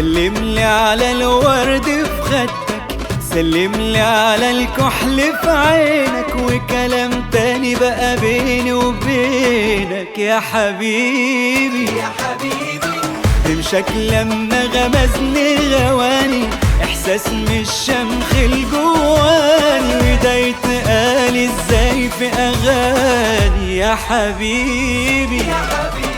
سلملي على الورد في خدك، سلملي على الكحل في عينك، وكلام تاني بقى بيني وبينك يا حبيبي يا حبيبي. رمشك لما غمزني غواني، احساس مش شمخ جواني، وده يتقال ازاي في اغاني يا حبيبي يا حبيبي.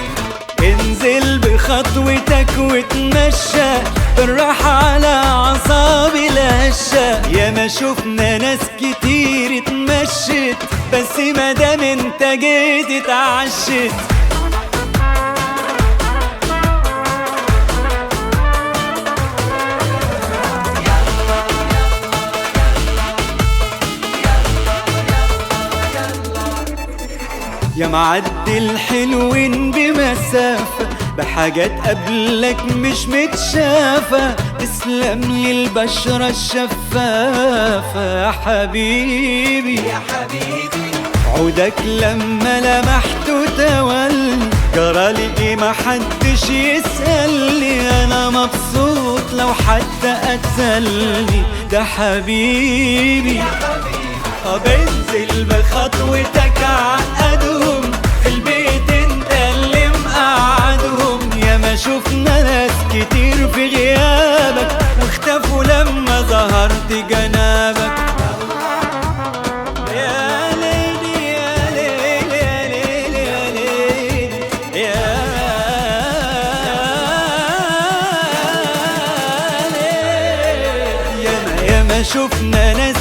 انزل بخطوتك وتمشى بالراحة على اعصابي الهشة، يا ما شفنا ناس كتير اتمشت، بس مادام انت جيت اتعشت. يا معدي الحلوين بمسافة، بحاجات قبلك مش متشافة، تسلم لي البشرة الشفافة يا حبيبي يا حبيبي. عودك لما لمحته تولي، جرالي ايه محدش يسألني، انا مبسوط لو حتى قتلني، ده حبيبي يا حبيبي. انزل بخطوتك عقدهم، في البيت انت اللي مقعدهم، يا ما شفنا ناس كتير في غيابك، واختفوا لما ظهرت جنابك. يا ليلي يا ليلي يا ليلي يا ليلي يا ليلي، يا ما شفنا ناس